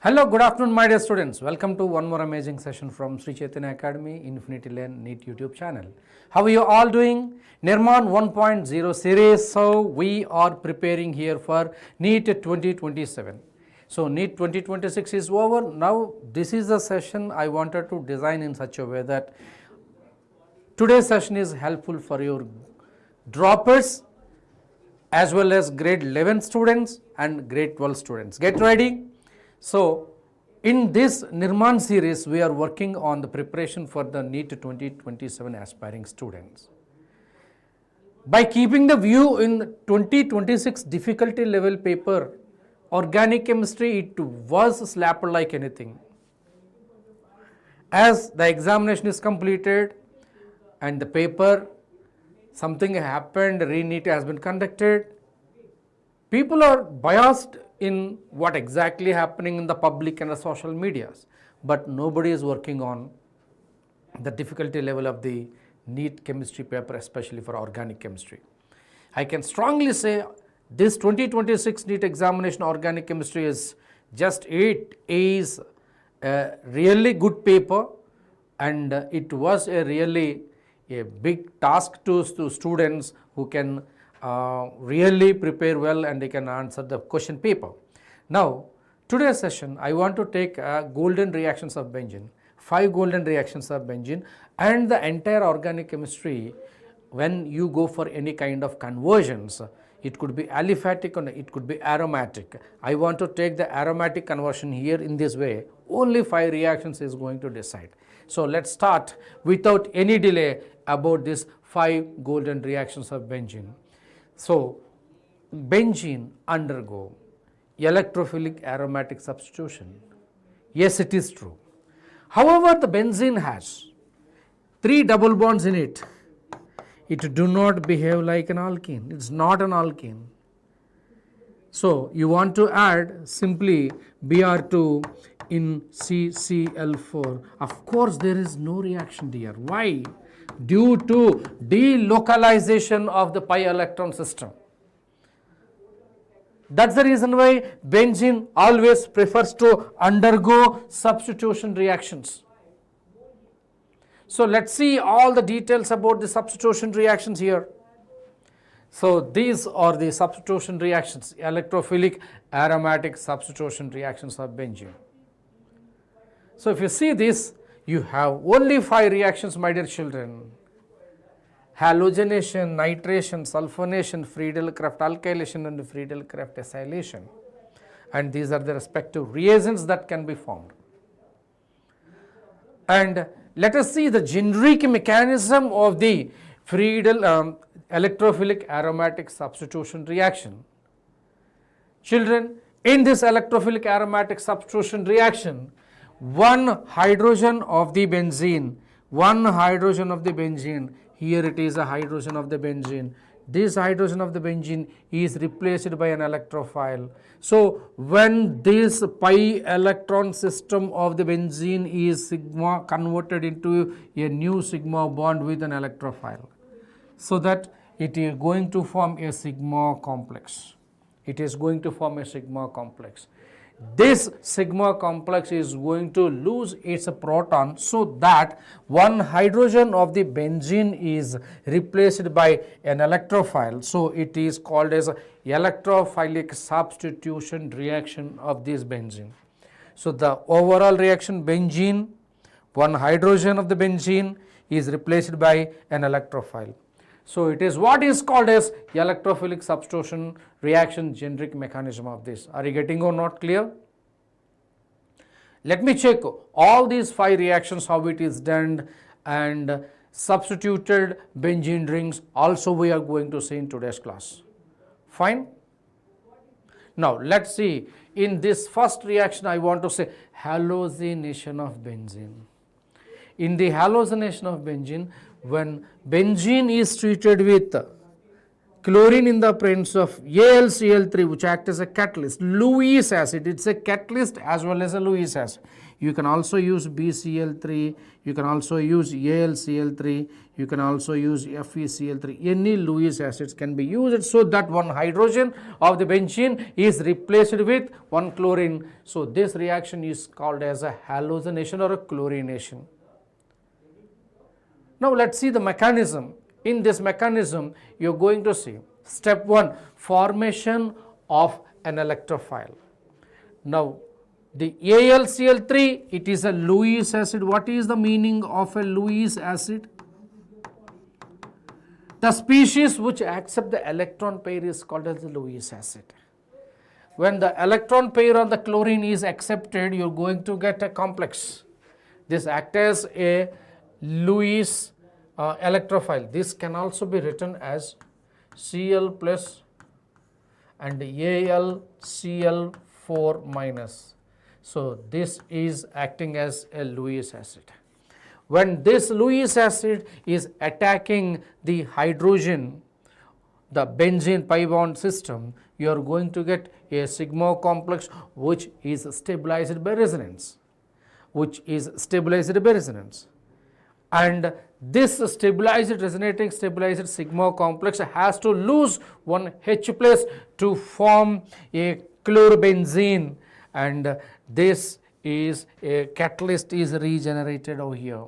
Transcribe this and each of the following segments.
Hello, good afternoon, my dear students. Welcome to one more amazing session from Sri Chaitanya Academy, Infinity Learn NEET YouTube channel. How are you all doing? Nirmaan 1.0 series. So, we are preparing here for NEET 2027. So, NEET 2026 is over. Now, this is the session I wanted to design in such a way that today's session is helpful for your droppers as well as grade 11 students and grade 12 students. Get ready. So, in this Nirmaan series, we are working on the preparation for the NEET 2027 aspiring students. By keeping the view in 2026 difficulty level paper, organic chemistry, it was slapped like anything. As the examination is completed and the paper, something happened, re-NEET has been conducted, people are biased in what exactly happening in the public and the social medias, but nobody is working on the difficulty level of the NEET chemistry paper, especially for organic chemistry. I can strongly say this 2026 NEET examination organic chemistry is it is a really good paper, and it was a really a big task to students who can really prepare well and they can answer the question paper. Now, today's session I want to take golden reactions of benzene, 5 golden reactions of benzene, and the entire organic chemistry. When you go for any kind of conversions, it could be aliphatic or it could be aromatic. I want to take the aromatic conversion here in this way. Only 5 reactions is going to decide. So, let's start without any delay about these 5 golden reactions of benzene. So, benzene undergo electrophilic aromatic substitution. Yes, it is true. However, the benzene has 3 double bonds in it. It do not behave like an alkene. It's not an alkene. So, you want to add simply Br2 in CCl4. Of course, there is no reaction here. Why? Due to delocalization of the pi electron system. That's the reason why benzene always prefers to undergo substitution reactions. So, let's see all the details about the substitution reactions here. So, these are the substitution reactions, electrophilic aromatic substitution reactions of benzene. So, if you see this, you have only 5 reactions, my dear children: halogenation, nitration, sulfonation, Friedel-Crafts alkylation, and Friedel-Crafts acylation. And these are the respective reagents that can be formed. And let us see the generic mechanism of the Friedel electrophilic aromatic substitution reaction. Children, in this electrophilic aromatic substitution reaction, one hydrogen of the benzene, here it is a hydrogen of the benzene. This hydrogen of the benzene is replaced by an electrophile. So, when this pi electron system of the benzene is sigma converted into a new sigma bond with an electrophile, so that it is going to form a sigma complex. It is going to form a sigma complex. This sigma complex is going to lose its proton, so that one hydrogen of the benzene is replaced by an electrophile. So, it is called as electrophilic substitution reaction of this benzene. So, the overall reaction benzene, one hydrogen of the benzene is replaced by an electrophile. So, it is what is called as electrophilic substitution reaction generic mechanism of this. Are you getting or not clear? Let me check all these 5 reactions, how it is done, and substituted benzene rings also we are going to see in today's class. Fine? Now, let's see. In this first reaction, I want to say halogenation of benzene. In the halogenation of benzene, when benzene is treated with chlorine in the presence of AlCl3, which acts as a catalyst, Lewis acid, it's a catalyst as well as a Lewis acid. You can also use BCl3, you can also use AlCl3, you can also use FeCl3. Any Lewis acids can be used so that one hydrogen of the benzene is replaced with one chlorine. So this reaction is called as a halogenation or a chlorination. Now let us see the mechanism. In this mechanism, you are going to see step 1, formation of an electrophile. Now the AlCl3, it is a Lewis acid. What is the meaning of a Lewis acid? The species which accept the electron pair is called as the Lewis acid. When the electron pair on the chlorine is accepted, you are going to get a complex. This acts as a Lewis electrophile. This can also be written as Cl plus and AlCl4 minus. So this is acting as a Lewis acid. When this Lewis acid is attacking the hydrogen, the benzene pi bond system, you are going to get a sigma complex which is stabilized by resonance. And this stabilized resonating stabilized sigma complex has to lose one H plus to form a chlorobenzene, and this is a catalyst is regenerated over here.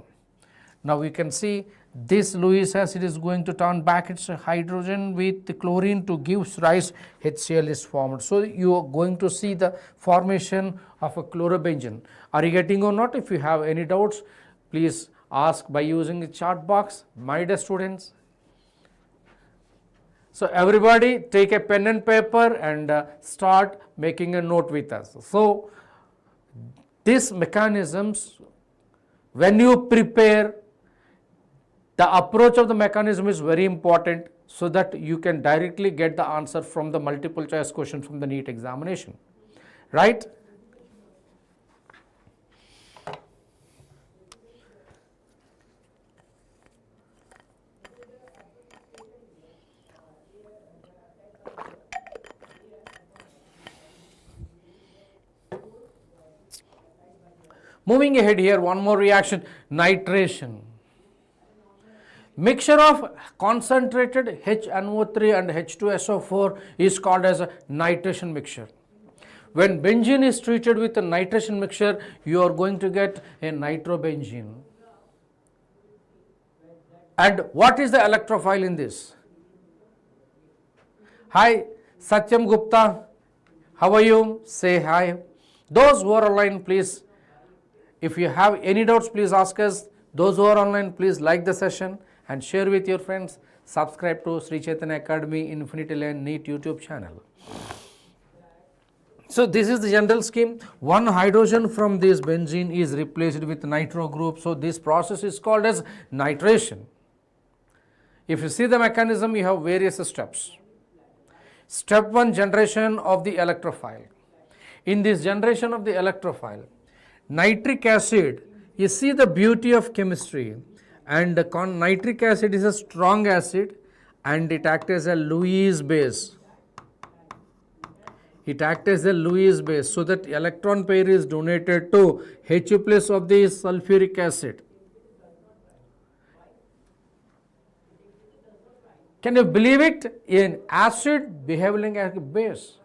Now we can see this Lewis acid is going to turn back its hydrogen with the chlorine to give rise HCl is formed. So you are going to see the formation of a chlorobenzene. Are you getting or not? If you have any doubts, please ask by using the chat box, my dear students. So everybody take a pen and paper and start making a note with us. So these mechanisms, when you prepare, the approach of the mechanism is very important so that you can directly get the answer from the multiple choice question from the NEET examination, right? Moving ahead here, one more reaction, nitration. Mixture of concentrated HNO3 and H2SO4 is called as a nitration mixture. When benzene is treated with a nitration mixture, you are going to get a nitrobenzene. And what is the electrophile in this? Hi, Satyam Gupta, how are you? Say hi. Those who are online, please, if you have any doubts, please ask us. Those who are online, please like the session and share with your friends. Subscribe to Sri Chaitanya Academy Infinity Lane NEET YouTube channel. So this is the general scheme. One hydrogen from this benzene is replaced with nitro group. So this process is called as nitration. If you see the mechanism, you have various steps. Step 1, generation of the electrophile. In this generation of the electrophile, nitric acid, you see the beauty of chemistry, and nitric acid is a strong acid and it acts as a Lewis base. It acts as a Lewis base, so that electron pair is donated to H plus of the sulfuric acid. Can you believe it? In acid behaving as a base.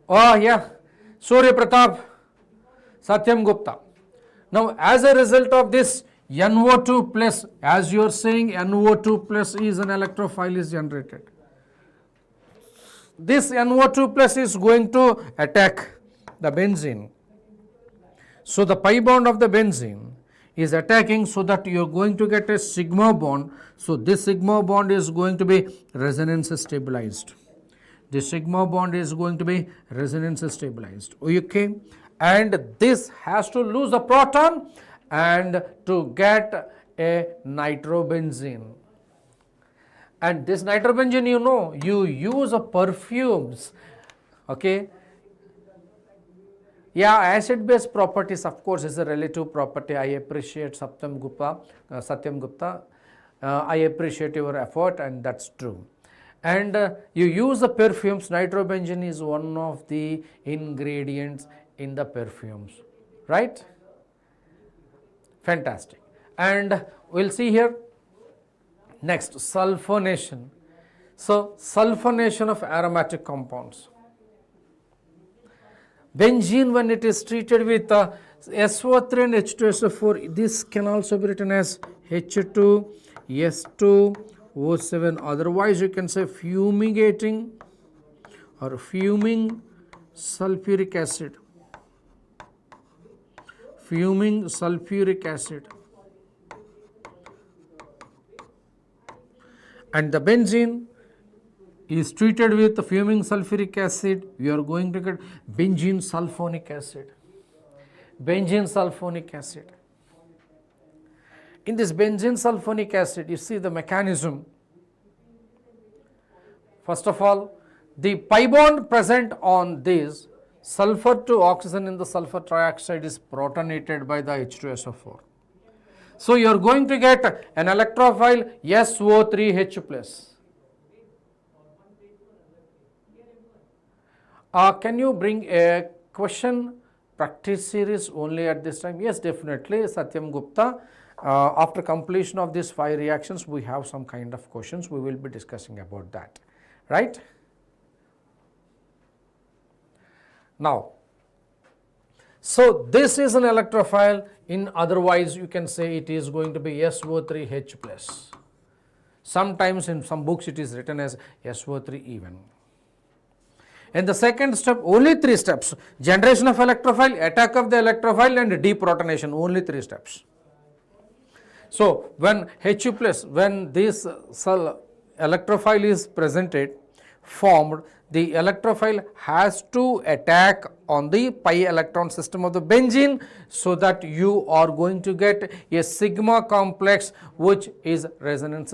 Oh yeah, Surya Pratap, Satyam Gupta. Now as a result of this, NO2 plus, as you are saying, NO2 plus is an electrophile is generated. This NO2 plus is going to attack the benzene. So the pi bond of the benzene is attacking, so that you are going to get a sigma bond. So this sigma bond is going to be resonance stabilized. The sigma bond is going to be resonance stabilized. Okay, and this has to lose the proton and to get a nitrobenzene. And this nitrobenzene, you know, you use perfumes. Okay, yeah, acid base properties, of course, is a relative property. I appreciate Satyam Gupta. I appreciate your effort, and that's true. And you use the perfumes. Nitrobenzene is one of the ingredients in the perfumes, right? Fantastic. And we'll see here next, sulfonation. So, sulfonation of aromatic compounds. Benzene, when it is treated with SO3 and H2SO4, this can also be written as H2S2O7. Otherwise, you can say fumigating or fuming sulfuric acid. Fuming sulfuric acid. And the benzene is treated with the fuming sulfuric acid, you are going to get benzene sulfonic acid. Benzene sulfonic acid. In this benzene sulfonic acid, you see the mechanism. First of all, the pi bond present on this sulfur to oxygen in the sulfur trioxide is protonated by the H2SO4. So, you are going to get an electrophile SO3H plus. Can you bring a question practice series only at this time? Yes, definitely, Satyam Gupta. After completion of these 5 reactions, we have some kind of questions. We will be discussing about that, right? Now, so this is an electrophile. In otherwise, you can say it is going to be SO3H plus. Sometimes in some books it is written as SO3 even. In the second step, only 3 steps: generation of electrophile, attack of the electrophile, and deprotonation. Only 3 steps. So, when H plus, when this electrophile is formed, the electrophile has to attack on the pi electron system of the benzene, so that you are going to get a sigma complex which is resonance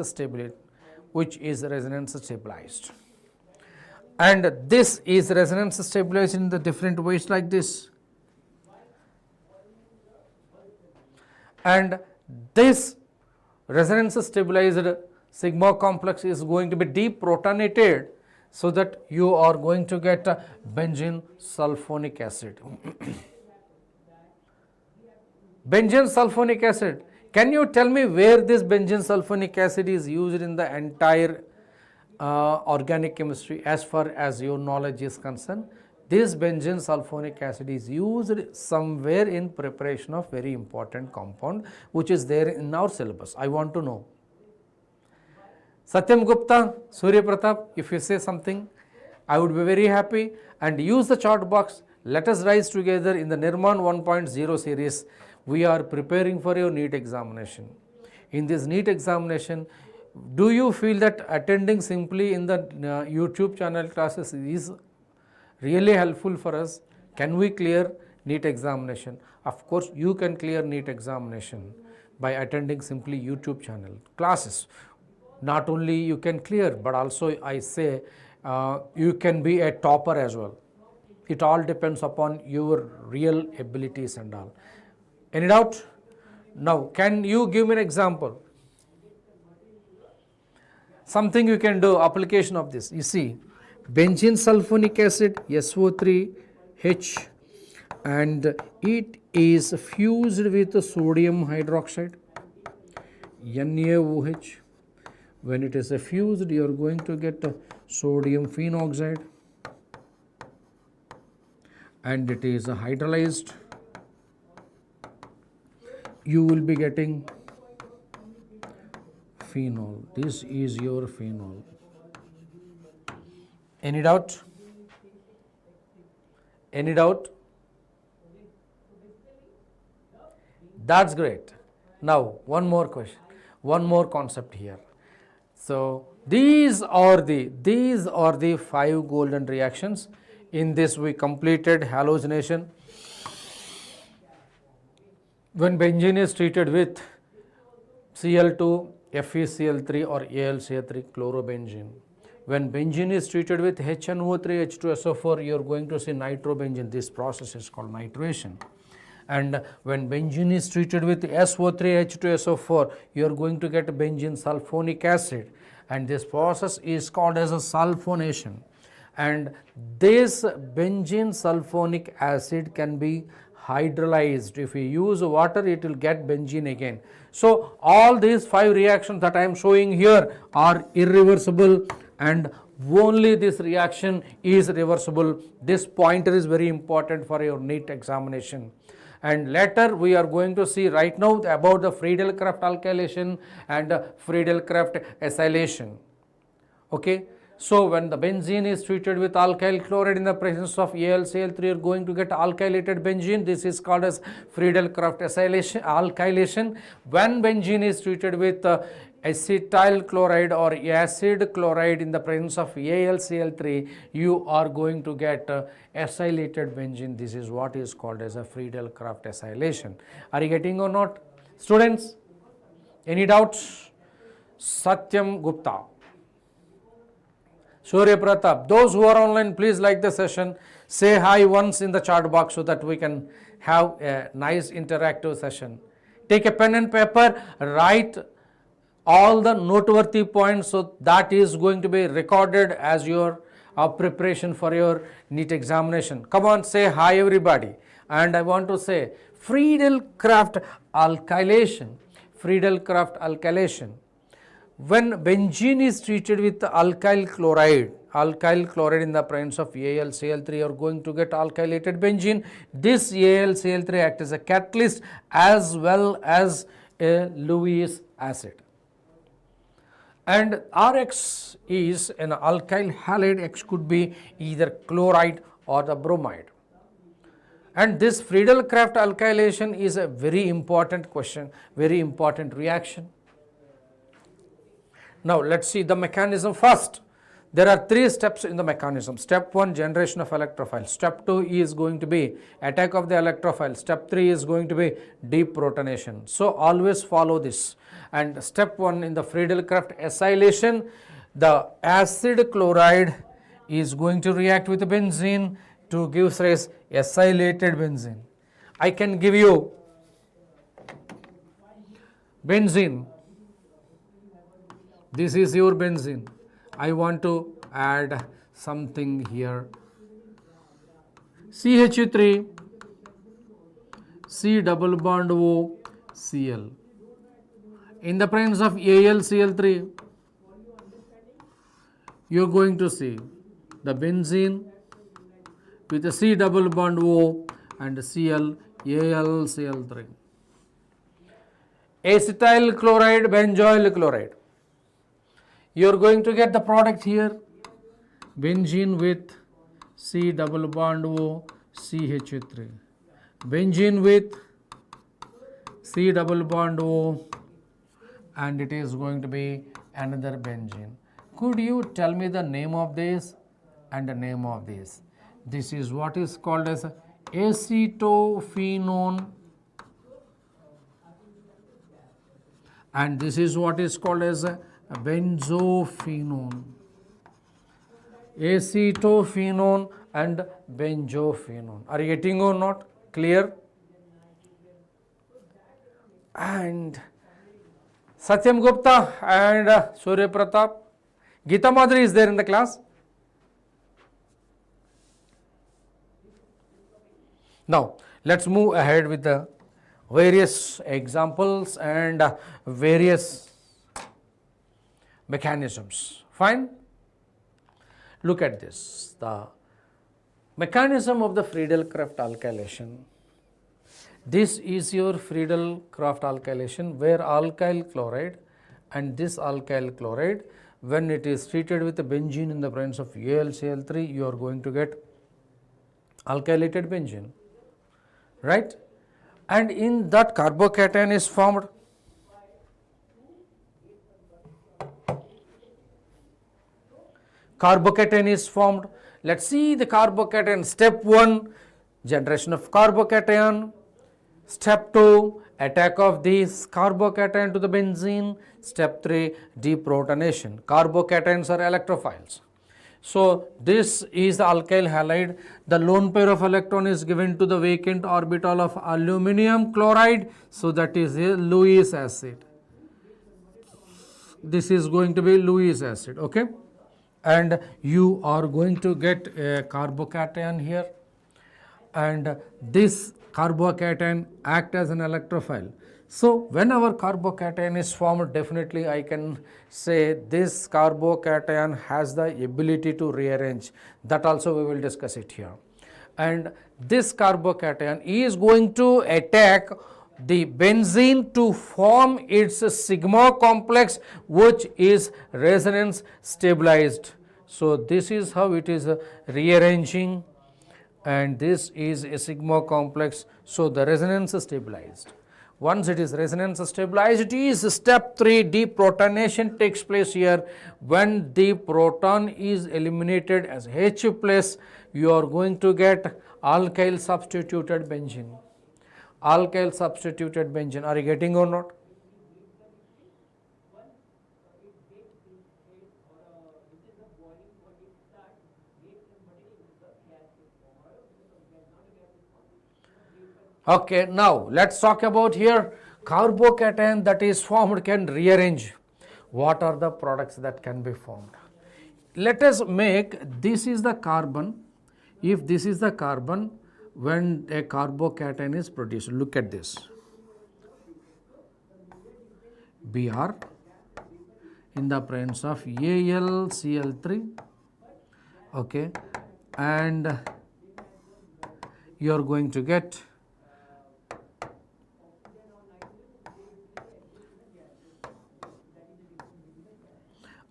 stabilized. And this is resonance stabilized in the different ways like this. And this resonance stabilized sigma complex is going to be deprotonated, so that you are going to get benzene sulfonic acid. Benzene sulfonic acid. Can you tell me where this benzene sulfonic acid is used in the entire organic chemistry as far as your knowledge is concerned? This benzene sulfonic acid is used somewhere in preparation of very important compound which is there in our syllabus. I want to know. Satyam Gupta, Surya Pratap, if you say something, I would be very happy, and use the chat box. Let us rise together in the Nirmaan 1.0 series. We are preparing for your NEET examination. In this NEET examination, do you feel that attending simply in the YouTube channel classes is really helpful for us? Can we clear NEET examination? Of course, you can clear NEET examination by attending simply YouTube channel classes. Not only you can clear, but also I say you can be a topper as well. It all depends upon your real abilities and all. Any doubt? Now, can you give me an example? Something you can do, application of this. You see, benzene sulfonic acid, SO3H, and it is fused with sodium hydroxide, NaOH. When it is fused, you are going to get sodium phenoxide, and it is hydrolyzed. You will be getting phenol. This is your phenol. Any doubt? Any doubt? That's great. Now, one more question, one more concept here. So, these are the 5 golden reactions. In this we completed halogenation. When benzene is treated with Cl2, FeCl3 or AlCl3, chlorobenzene. When benzene is treated with HNO3, H2SO4, you are going to see nitrobenzene. This process is called nitration. And when benzene is treated with SO3, H2SO4, you are going to get benzene sulfonic acid. And this process is called as a sulfonation. and this benzene sulfonic acid can be hydrolyzed. If we use water, it will get benzene again. So all these 5 reactions that I am showing here are irreversible, and only this reaction is reversible. This pointer is very important for your NEET examination. And later we are going to see right now about the Friedel-Crafts alkylation and Friedel-Crafts acylation. Okay. So when the benzene is treated with alkyl chloride in the presence of AlCl3, you are going to get alkylated benzene. This is called as Friedel-Crafts alkylation. When benzene is treated with acetyl chloride or acid chloride in the presence of AlCl3, you are going to get acylated benzene. This is what is called as a Friedel-Crafts acylation. Are you getting or not? Students, any doubts? Satyam Gupta. Surya Pratap, those who are online, please like the session, say hi once in the chat box so that we can have a nice interactive session. Take a pen and paper, write all the noteworthy points, so that is going to be recorded as your preparation for your NEET examination. Come on, say hi everybody. And I want to say Friedel-Crafts alkylation, Friedel-Crafts alkylation. When benzene is treated with alkyl chloride in the presence of AlCl3, you are going to get alkylated benzene. This AlCl3 acts as a catalyst as well as a Lewis acid. And Rx is an alkyl halide. X could be either chloride or the bromide. And this Friedel-Crafts alkylation is a very important question, very important reaction. Now let's see the mechanism first. There are 3 steps in the mechanism. Step 1, generation of electrophile. Step 2 is going to be attack of the electrophile. Step 3 is going to be deprotonation. So always follow this. And step 1 in the Friedel-Crafts acylation, the acid chloride is going to react with the benzene to give rise acylated benzene. I can give you benzene. This is your benzene. I want to add something here. CH3, C double bond O, Cl. In the presence of AlCl3, you are going to see the benzene with a C double bond O and Cl, AlCl3. Acetyl chloride, benzoyl chloride. You are going to get the product here, benzene with C double bond O, CH3. Benzene with C double bond O, and it is going to be another benzene. Could you tell me the name of this and the name of this? This is what is called as acetophenone, and this is what is called as benzophenone. Acetophenone and benzophenone. Are you getting or not? Clear? And Satyam Gupta and Surya Pratap. Geeta Madhuri is there in the class. Now let's move ahead with the various examples and various mechanisms. Fine. Look at this. The mechanism of the Friedel-Crafts alkylation. This is your Friedel-Crafts alkylation, where alkyl chloride and this alkyl chloride, when it is treated with the benzene in the presence of AlCl3, you are going to get alkylated benzene, right? And in that carbocation is formed. Carbocation is formed. Let's see the carbocation. Step 1, generation of carbocation. Step 2, attack of this carbocation to the benzene. Step 3, deprotonation. Carbocations are electrophiles. So this is the alkyl halide. The lone pair of electron is given to the vacant orbital of aluminum chloride. So that is a Lewis acid. This is going to be Lewis acid. Okay. and you are going to get a carbocation here, and this carbocation act as an electrophile. So when our carbocation is formed, definitely I can say this carbocation has the ability to rearrange. That also we will discuss it here. And this carbocation is going to attack the benzene to form its sigma complex, which is resonance stabilized. So this is how it is rearranging, and this is a sigma complex. So the resonance is stabilized. Once it is resonance stabilized, it is step 3, deprotonation takes place here. When the proton is eliminated as H plus, you are going to get alkyl substituted benzene. Alkyl substituted benzene. Are you getting or not? Okay, now let's talk about here carbocation that is formed can rearrange. What are the products that can be formed? Let us make, this is the carbon. If this is the carbon, when a carbocation is produced, look at this. Br in the presence of AlCl3, okay, and you are going to get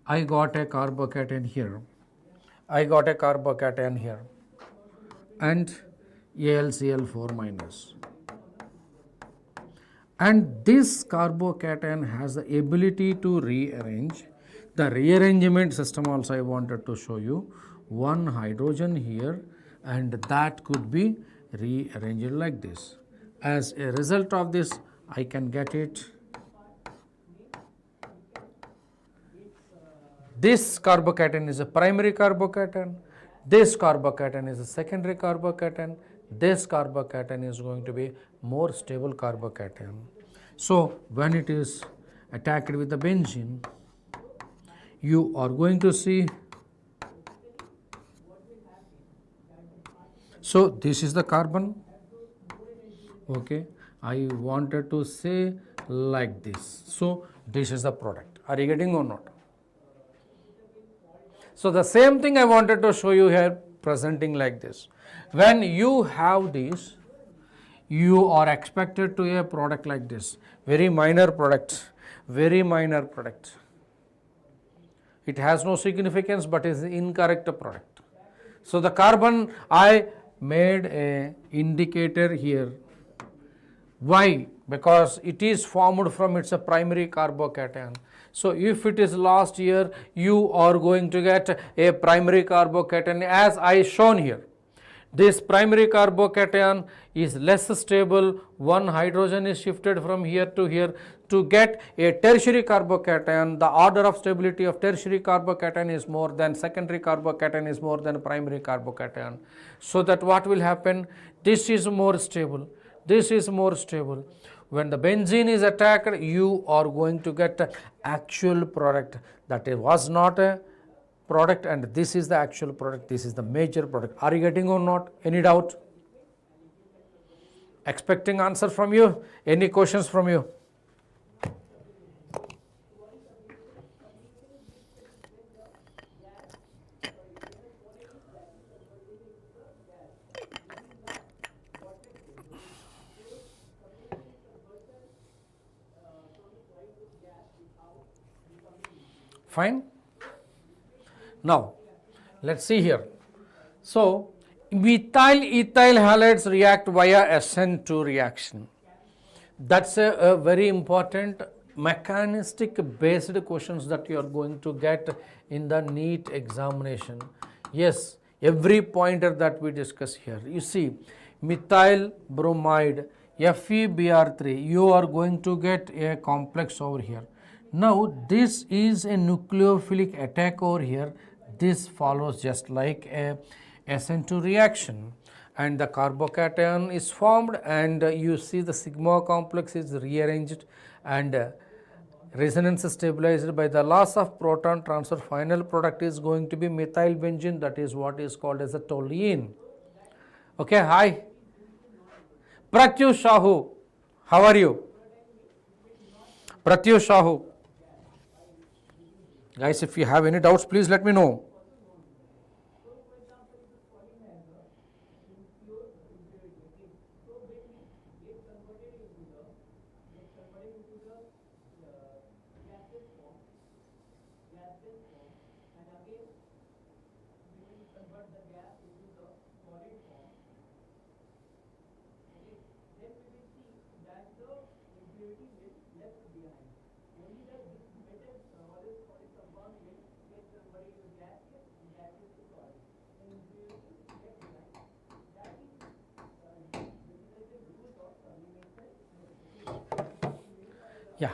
I got a carbocation here, and AlCl4 minus. And this carbocation has the ability to rearrange. The rearrangement system also I wanted to show you. One hydrogen here, and that could be rearranged like this. As a result of this, I can get it. This carbocation is a primary carbocation, this carbocation is a secondary carbocation, this carbocation is going to be more stable carbocation. So when it is attacked with the benzene, you are going to see, so this is the carbon, okay, I wanted to say like this. So this is the product. Are you getting or not? So the same thing I wanted to show you here, presenting like this. When you have this, you are expected to a product like this, very minor product, very minor product. It has no significance, but is incorrect product. So the carbon, I made a indicator here. Why? Because it is formed from its a primary carbocation. So if it is lost here, you are going to get a primary carbocation as I shown here. This primary carbocation is less stable. One hydrogen is shifted from here to here. To get a tertiary carbocation, the order of stability of tertiary carbocation is more than secondary carbocation is more than primary carbocation. So that what will happen? This is more stable. This is more stable. When the benzene is attacked, you are going to get actual product that was not a product, and this is the actual product. This is the major product. Are you getting or not? Any doubt? Expecting answer from you. Any questions from you? Fine. Now, let's see here. So, methyl-ethyl halides react via SN2 reaction. That's a very important mechanistic based questions that you are going to get in the NEET examination. Yes, every pointer that we discuss here. You see, methyl bromide, FeBr3, you are going to get a complex over here. Now, this is a nucleophilic attack over here. This follows just like a SN2 reaction, and the carbocation is formed, and you see the sigma complex is rearranged, and Resonance is stabilized by the loss of proton transfer. Final product is going to be methyl benzene, that is what is called as a toluene. Okay, hi. Pratyush Shahu, how are you? Pratyush Shahu. Guys, if you have any doubts, please let me know. Yeah,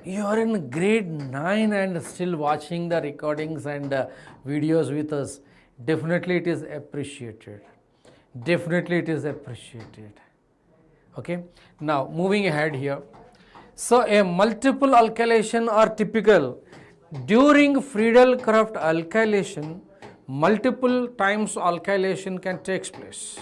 you are in grade 9 and still watching the recordings and videos with us. Definitely it is appreciated. Definitely it is appreciated. Okay, now moving ahead here. So a multiple alkylation are typical. During Friedel-Crafts alkylation, multiple times alkylation can take place.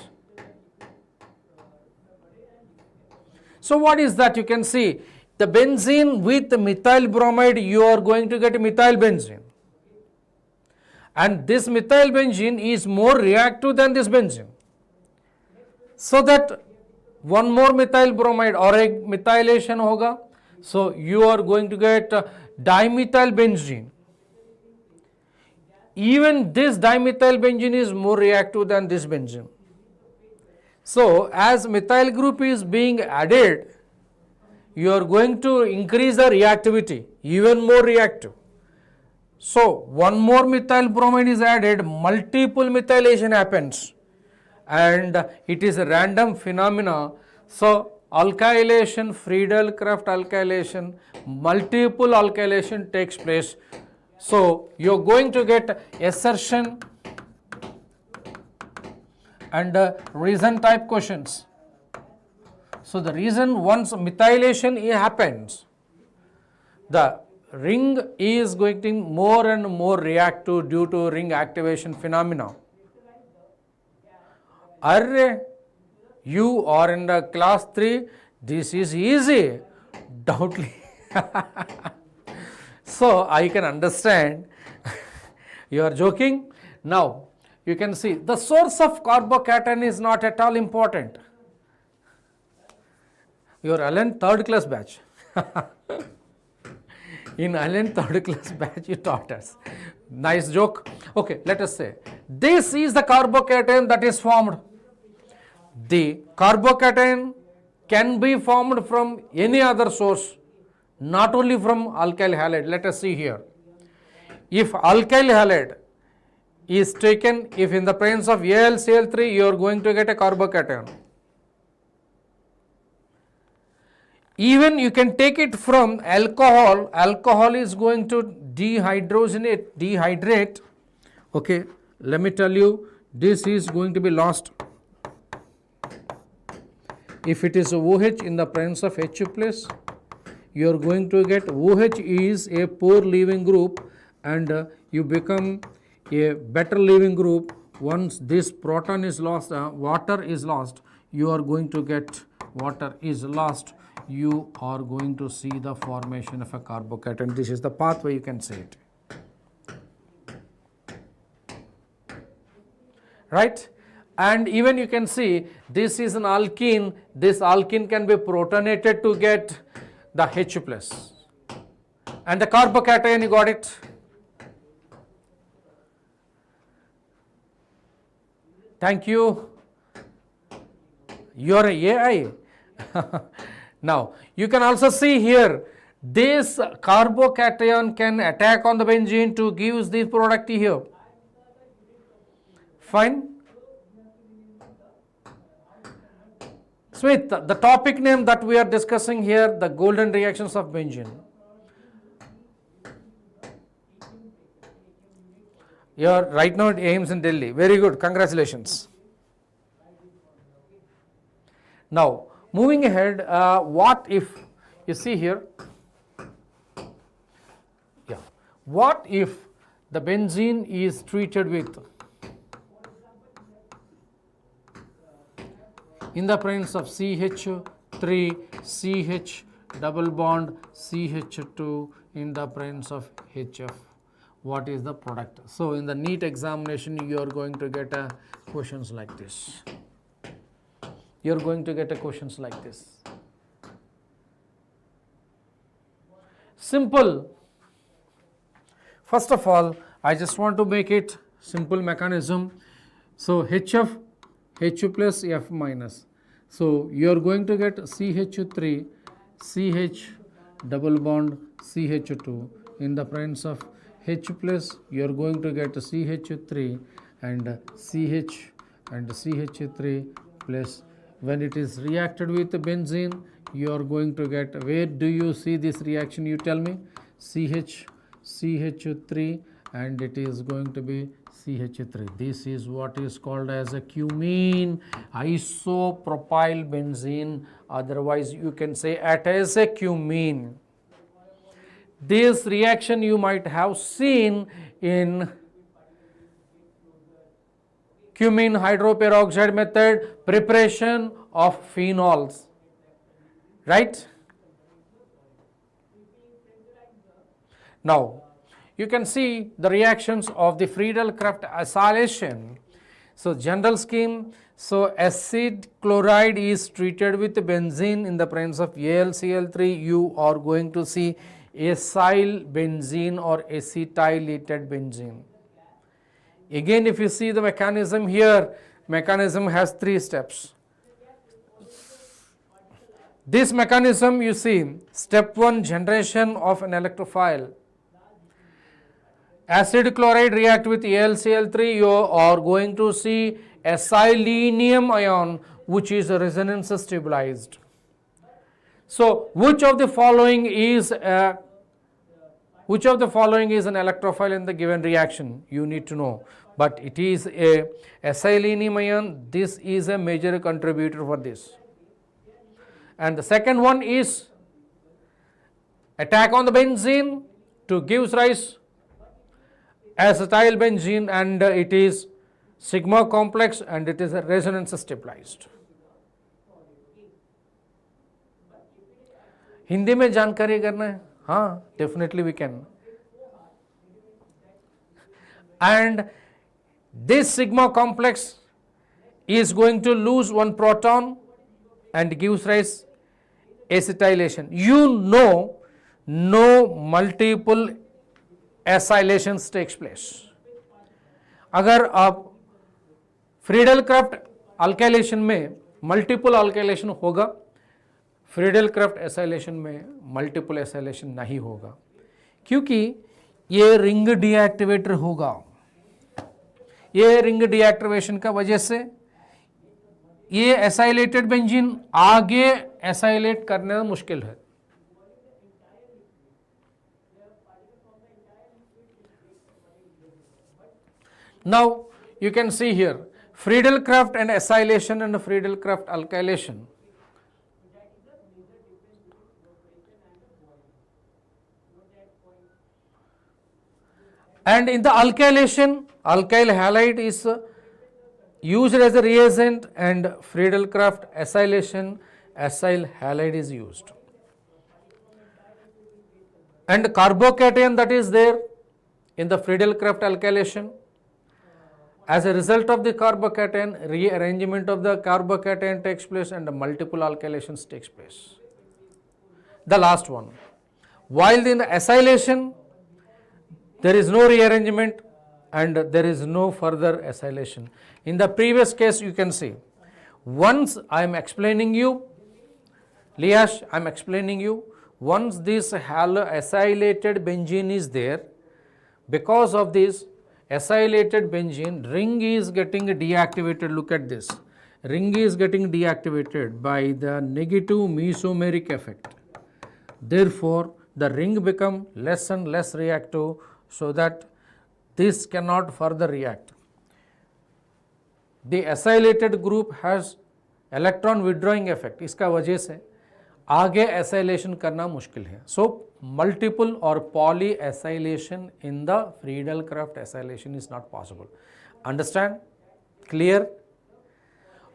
So what is that? You can see the benzene with the methyl bromide, you are going to get methyl benzene. And this methyl benzene is more reactive than this benzene. So that one more methyl bromide or a methylation hoga. So you are going to get dimethyl benzene. Even this dimethyl benzene is more reactive than this benzene. So as methyl group is being added, you are going to increase the reactivity, even more reactive. So one more methyl bromide is added, multiple methylation happens, and it is a random phenomena. So alkylation, Friedel-Crafts alkylation, multiple alkylation takes place. So you are going to get assertion and reason type questions. So the reason, once methylation happens, the ring is going to be more and more reactive due to ring activation phenomena. Arre, you are in the class 3, this is easy, doubtly. So I can understand, you are joking. Now you can see the source of carbocation is not at all important. Your Allen 3rd class batch. In Allen 3rd class batch you taught us. Nice joke. Okay, let us say this is the carbocation that is formed. The carbocation can be formed from any other source, not only from alkyl halide. Let us see here. If alkyl halide is taken, if in the presence of AlCl3, you are going to get a carbocation. Even you can take it from alcohol. Alcohol is going to dehydrate. Okay, let me tell you, this is going to be lost. If it is OH in the presence of H plus, you are going to get OH is a poor leaving group, and you become a better leaving group. Once this proton is lost, water is lost, you are going to get water is lost, you are going to see the formation of a carbocation. This is the pathway, you can say it. Right? And even you can see this is an alkene. This alkene can be protonated to get the H plus. And the carbocation, you got it? Thank you. You are a AI. Now, you can also see here, this carbocation can attack on the benzene to give this product here. Fine. Smith, the topic name that we are discussing here, the golden reactions of benzene. You are right now at AIMS in Delhi. Very good. Congratulations. Now, moving ahead, what if you see here, Yeah. What if the benzene is treated with, in the presence of CH3, CH double bond, CH2 in the presence of HF, what is the product? So in the NEET examination you are going to get questions like this. You are going to get questions like this. Simple. First of all, I just want to make it simple mechanism. So HF, H plus F minus. So you are going to get CH3, CH double bond, CH2 in the presence of H plus. You are going to get CH3 and CH and CH3 plus. When it is reacted with benzene, you are going to get, where do you see this reaction, you tell me? CH3 and it is going to be CH3. This is what is called as a cumene isopropyl benzene, otherwise you can say it as a cumene. This reaction you might have seen in cumene hydroperoxide method, preparation of phenols, right? Now, you can see the reactions of the Friedel-Crafts acylation. So, general scheme, so acid chloride is treated with benzene in the presence of AlCl3, you are going to see acyl benzene or acetylated benzene. Again, if you see the mechanism here, mechanism has 3 steps. This mechanism you see, step 1, generation of an electrophile. Acid chloride react with AlCl3, you are going to see acylinium ion which is resonance stabilized. So, which of the following is an electrophile in the given reaction? You need to know. But it is a acylinium ion. This is a major contributor for this. And the second one is attack on the benzene to give rise acetyl benzene, and it is sigma complex and it is a resonance stabilized. Hindi में जानकारी करना है? हाँ, definitely we can. And this sigma complex is going to lose one proton and gives rise acetylation. You know, no multiple acylations takes place. अगर आप Friedel-Crafts alkylation में multiple alkylation होगा, Friedel-Crafts acylation में multiple acylation नहीं होगा, क्योंकि ये ring deactivator होगा. ये रिंग डीएक्टिवेशन का वजह से ये एसाइलेटेड बेंजीन आगे एसाइलेट करने में मुश्किल है. Now you can see here Friedel-Crafts and acylation and Friedel-Crafts alkylation. And in the alkylation, alkyl halide is used as a reagent, and Friedel-Crafts acylation, acyl halide is used. And carbocation that is there in the Friedel-Crafts alkylation, as a result of the carbocation, rearrangement of the carbocation takes place and multiple alkylations takes place. The last one, while in the acylation, there is no rearrangement and there is no further acylation. In the previous case, you can see, once I am explaining you, Liash, I am explaining you, once this acylated benzene is there, because of this acylated benzene, ring is getting deactivated. Look at this. Ring is getting deactivated by the negative mesomeric effect. Therefore, the ring become less and less reactive, so that this cannot further react. The acylated group has electron withdrawing effect. इसका वजह से आगे acylation करना मुश्किल है. So multiple or poly acylation in the Friedel-Crafts acylation is not possible. Understand? Clear?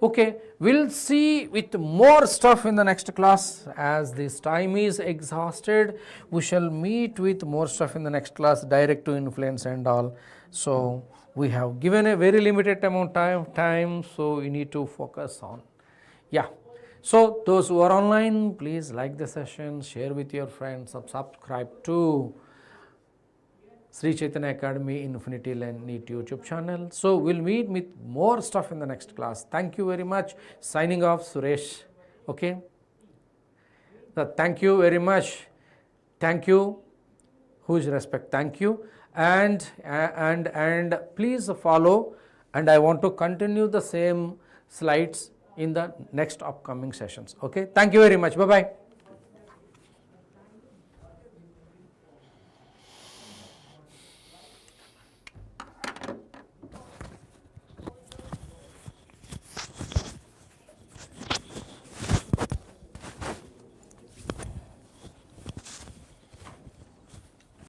Okay, we'll see with more stuff in the next class. As this time is exhausted, we shall meet with more stuff in the next class, direct to influence and all. So we have given a very limited amount of time, so we need to focus on. Yeah. So those who are online, please like the session, share with your friends, subscribe to Sri Chaitanya Academy Infinity Learn NEET YouTube channel. So we'll meet with more stuff in the next class. Thank you very much. Signing off, Suresh. Okay. Thank you very much. Thank you. Who's respect? Thank you. And please follow. And I want to continue the same slides in the next upcoming sessions. Okay. Thank you very much. Bye bye.